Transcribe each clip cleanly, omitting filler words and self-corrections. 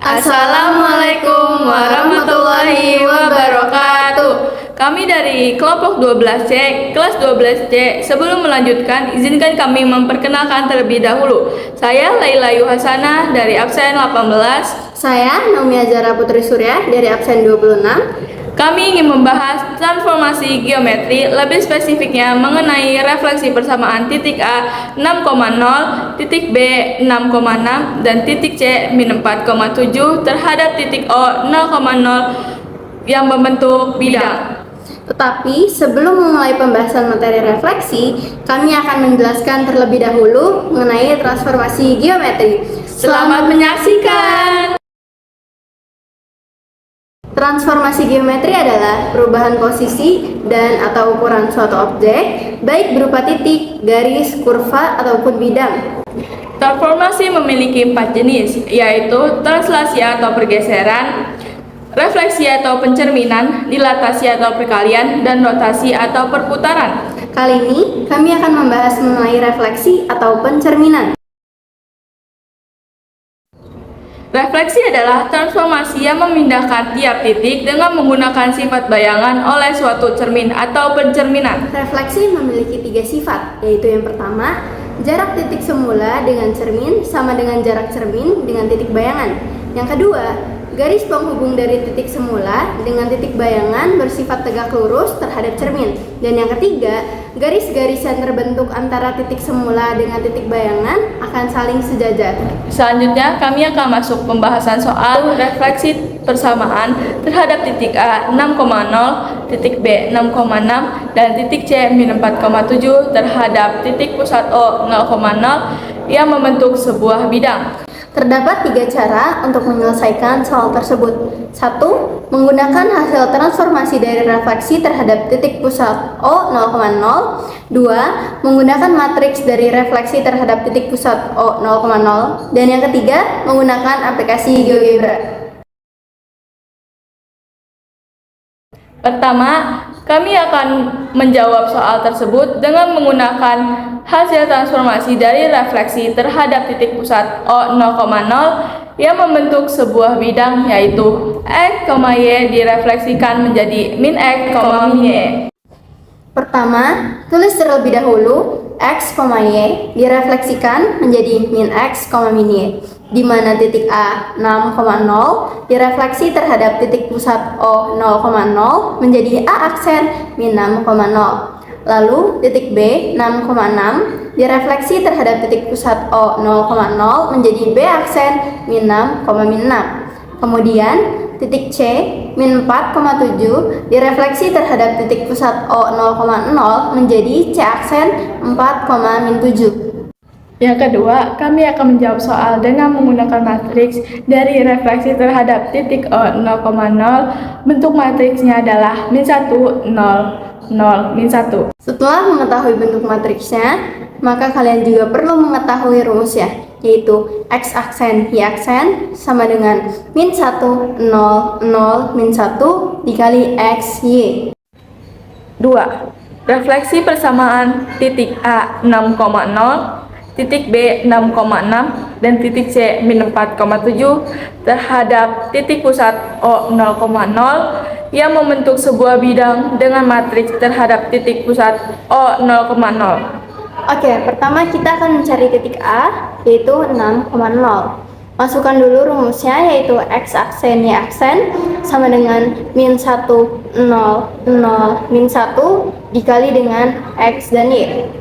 Assalamualaikum warahmatullahi wabarakatuh. Kami dari kelompok 12C, kelas 12C. Sebelum melanjutkan, izinkan kami memperkenalkan terlebih dahulu. Saya Laila Yuhasana dari absen 18. Saya Naomi Azhara Putri Surya dari absen 26. Kami ingin membahas transformasi geometri, lebih spesifiknya mengenai refleksi persamaan titik A 6,0, titik B 6,6, dan titik C min 4,7 terhadap titik O 0,0 yang membentuk bidang. Tetapi sebelum memulai pembahasan materi refleksi, kami akan menjelaskan terlebih dahulu mengenai transformasi geometri. Selamat menyaksikan! Transformasi geometri adalah perubahan posisi dan atau ukuran suatu objek, baik berupa titik, garis, kurva, ataupun bidang. Transformasi memiliki 4 jenis, yaitu translasi atau pergeseran, refleksi atau pencerminan, dilatasi atau perkalian, dan rotasi atau perputaran. Kali ini kami akan membahas mengenai refleksi atau pencerminan. Refleksi adalah transformasi yang memindahkan tiap titik dengan menggunakan sifat bayangan oleh suatu cermin atau pencerminan. Refleksi memiliki 3 sifat, yaitu yang pertama, jarak titik semula dengan cermin sama dengan jarak cermin dengan titik bayangan. Yang kedua, garis penghubung dari titik semula dengan titik bayangan bersifat tegak lurus terhadap cermin. Dan yang ketiga, garis-garis yang terbentuk antara titik semula dengan titik bayangan akan saling sejajar. Selanjutnya, kami akan masuk pembahasan soal refleksi persamaan terhadap titik A 6,0, titik B 6,6, dan titik C min 4,7 terhadap titik pusat O 0,0 yang membentuk sebuah bidang. Terdapat 3 cara untuk menyelesaikan soal tersebut. 1. Menggunakan hasil transformasi dari refleksi terhadap titik pusat O 0,0. 2. Menggunakan matriks dari refleksi terhadap titik pusat O 0,0. Dan yang ketiga, menggunakan aplikasi GeoGebra. Pertama, kami akan menjawab soal tersebut dengan menggunakan hasil transformasi dari refleksi terhadap titik pusat O 0,0 yang membentuk sebuah bidang, yaitu X, Y direfleksikan menjadi min X, min Y. Pertama, tulis terlebih dahulu X, Y direfleksikan menjadi min X, min Y, di mana titik A 6,0 direfleksi terhadap titik pusat O 0,0 menjadi A aksen min 6,0. Lalu titik B 6,6 direfleksi terhadap titik pusat O 0,0 menjadi B aksen min 6, min 6. Kemudian titik C min 4,7 direfleksi terhadap titik pusat O 0,0 menjadi C aksen 4, min 7. Yang kedua, kami akan menjawab soal dengan menggunakan matriks dari refleksi terhadap titik O 0,0. Bentuk matriksnya adalah min 1, 0, 0, min 1. Setelah mengetahui bentuk matriksnya, maka kalian juga perlu mengetahui rumusnya, yaitu X aksen Y aksen sama dengan min 1, 0, 0, min 1 dikali X, Y. 2. Refleksi persamaan titik A 6,0, titik B 6,6, dan titik C min 4,7 terhadap titik pusat O 0,0 yang membentuk sebuah bidang dengan matriks terhadap titik pusat O 0,0. Oke, pertama kita akan mencari titik A, yaitu 6,0. Masukkan dulu rumusnya, yaitu X aksen Y aksen sama dengan min 1, 0, 0, min 1 dikali dengan X dan Y,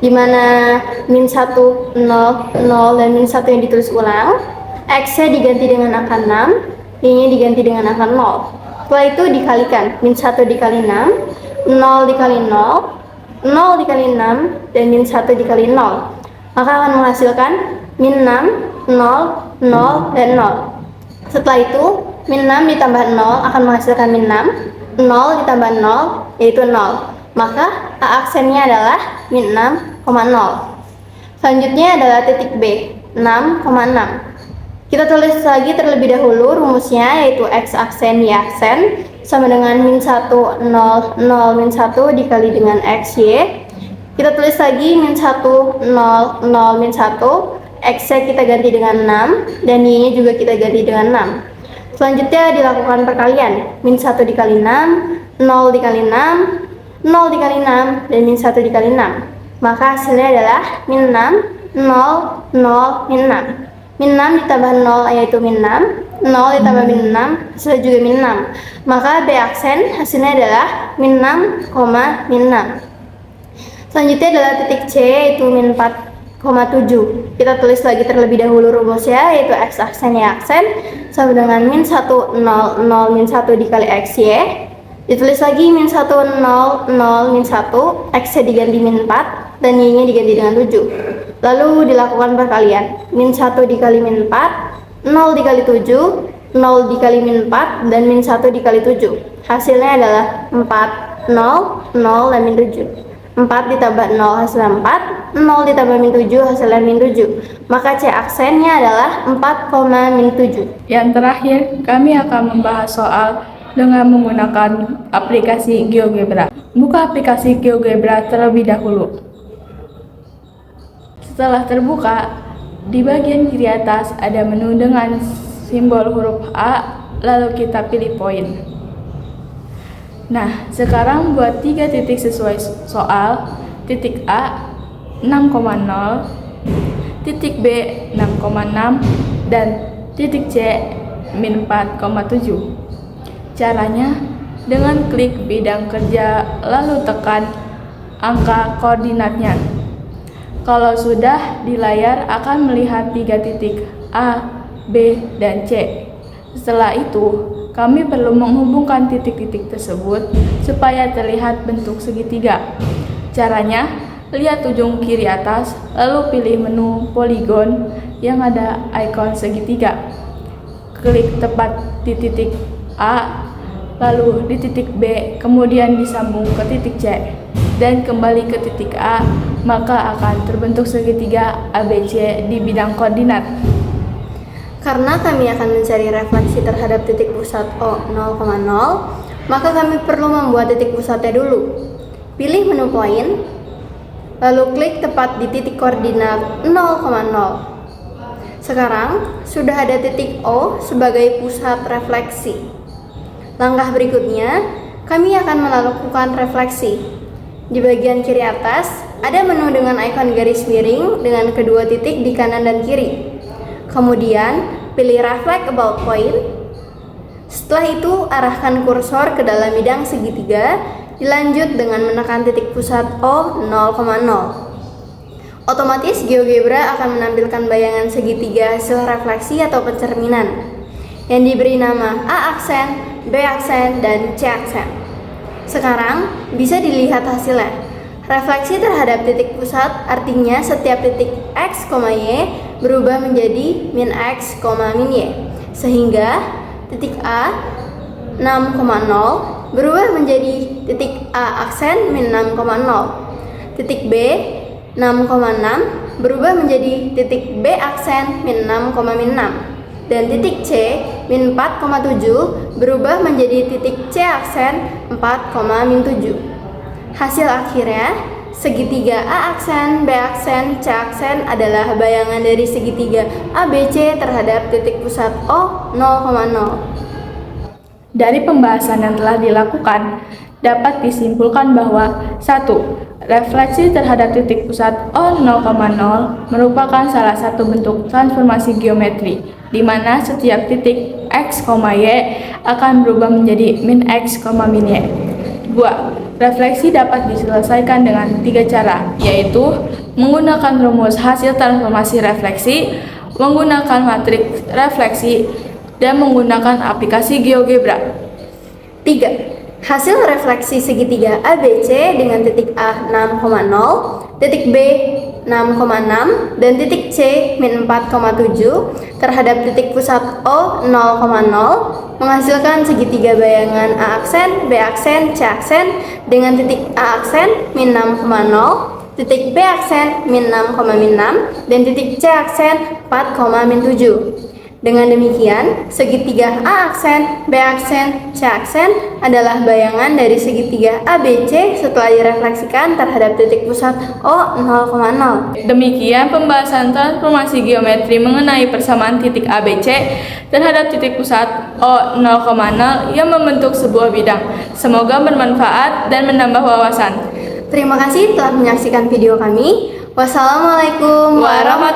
di mana min 1, 0, 0, dan min 1 yang ditulis ulang, X-nya diganti dengan angka 6, Y-nya diganti dengan angka 0. Setelah itu dikalikan, min 1 dikali 6, 0 dikali 0, 0 dikali 6, dan min 1 dikali 0. Maka akan menghasilkan min 6, 0, 0, dan 0. Setelah itu, min 6 ditambah 0 akan menghasilkan min 6, 0 ditambah 0, yaitu 0. Maka A aksennya adalah min 6,0. Selanjutnya adalah titik B, 6,6. Kita tulis lagi terlebih dahulu rumusnya, yaitu X aksen Y aksen sama dengan min 1, 0, 0, min 1 dikali dengan X, Y. Kita tulis lagi min 1, 0, 0, min 1 X-nya kita ganti dengan 6 dan Y-nya juga kita ganti dengan 6. Selanjutnya dilakukan perkalian. Min 1 dikali 6, 0 dikali 6, 0 dikali 6, dan min 1 dikali 6. Maka hasilnya adalah min 6, 0, 0, min 6. Min 6 ditambah 0 yaitu min 6, 0 ditambah min 6 hasilnya juga min 6. Maka B aksen hasilnya adalah min 6, min 6. Selanjutnya adalah titik C yaitu min 4,7. Kita tulis lagi terlebih dahulu rumusnya yaitu X aksen Y aksen sama dengan min 1, 0, 0, min 1 dikali XY. Ditulis lagi min 1, 0, 0, min 1, X-nya diganti min 4, dan Y-nya diganti dengan 7. Lalu dilakukan perkalian. Min 1 dikali min 4, 0 dikali 7, 0 dikali min 4, dan min 1 dikali 7. Hasilnya adalah 4, 0, 0, dan min 7. 4 ditambah 0 hasilnya 4, 0 ditambah min 7 hasilnya min 7. Maka C aksennya adalah 4, min 7. Yang terakhir, kami akan membahas soal dengan menggunakan aplikasi GeoGebra. Buka aplikasi GeoGebra terlebih dahulu. Setelah terbuka, di bagian kiri atas ada menu dengan simbol huruf A, lalu kita pilih poin. Nah, sekarang buat 3 titik sesuai soal. Titik A 6,0, titik B 6,6, dan titik C min 4,7. Caranya, dengan klik bidang kerja lalu tekan angka koordinatnya. Kalau sudah di layar akan melihat 3 titik A, B, dan C. Setelah itu, kami perlu menghubungkan titik-titik tersebut supaya terlihat bentuk segitiga. Caranya, lihat ujung kiri atas, lalu pilih menu poligon yang ada ikon segitiga. Klik tepat di titik A, lalu di titik B, kemudian disambung ke titik C, dan kembali ke titik A, maka akan terbentuk segitiga ABC di bidang koordinat. Karena kami akan mencari refleksi terhadap titik pusat O 0,0, maka kami perlu membuat titik pusatnya dulu. Pilih menu poin, lalu klik tepat di titik koordinat 0,0. Sekarang, sudah ada titik O sebagai pusat refleksi. Langkah berikutnya, kami akan melakukan refleksi. Di bagian kiri atas, ada menu dengan ikon garis miring dengan kedua titik di kanan dan kiri. Kemudian, pilih Reflect About Point. Setelah itu, arahkan kursor ke dalam bidang segitiga, dilanjut dengan menekan titik pusat O 0,0. Otomatis GeoGebra akan menampilkan bayangan segitiga hasil refleksi atau pencerminan yang diberi nama A aksen, B aksen, dan C aksen. Sekarang bisa dilihat hasilnya. Refleksi terhadap titik pusat artinya setiap titik X, Y berubah menjadi min X, min Y. Sehingga titik A 6,0 berubah menjadi titik A aksen min 6,0. Titik B 6,6 berubah menjadi titik B aksen min 6,6. Dan titik C min 4,7 berubah menjadi titik C aksen 4,7. Hasil akhirnya, segitiga A aksen, B aksen, C aksen adalah bayangan dari segitiga ABC terhadap titik pusat O 0,0. Dari pembahasan yang telah dilakukan, dapat disimpulkan bahwa 1. Refleksi terhadap titik pusat O 0,0 merupakan salah satu bentuk transformasi geometri, di mana setiap titik X, Y akan berubah menjadi min X, min Y. 2. Refleksi dapat diselesaikan dengan 3 cara, yaitu menggunakan rumus hasil transformasi refleksi, menggunakan matriks refleksi, dan menggunakan aplikasi GeoGebra. 3. Hasil refleksi segitiga ABC dengan titik A 6,0, titik B 6,6, dan titik C min 4,7 terhadap titik pusat O 0,0 menghasilkan segitiga bayangan A aksen, B aksen, C aksen dengan titik A aksen min 6,0, titik B aksen min 6,6, dan titik C aksen 4,7. Dengan demikian, segitiga A aksen, B aksen, C aksen adalah bayangan dari segitiga ABC setelah direfleksikan terhadap titik pusat O 0,0. Demikian pembahasan transformasi geometri mengenai persamaan titik ABC terhadap titik pusat O 0,0 yang membentuk sebuah bidang. Semoga bermanfaat dan menambah wawasan. Terima kasih telah menyaksikan video kami. Wassalamualaikum warahmatullahi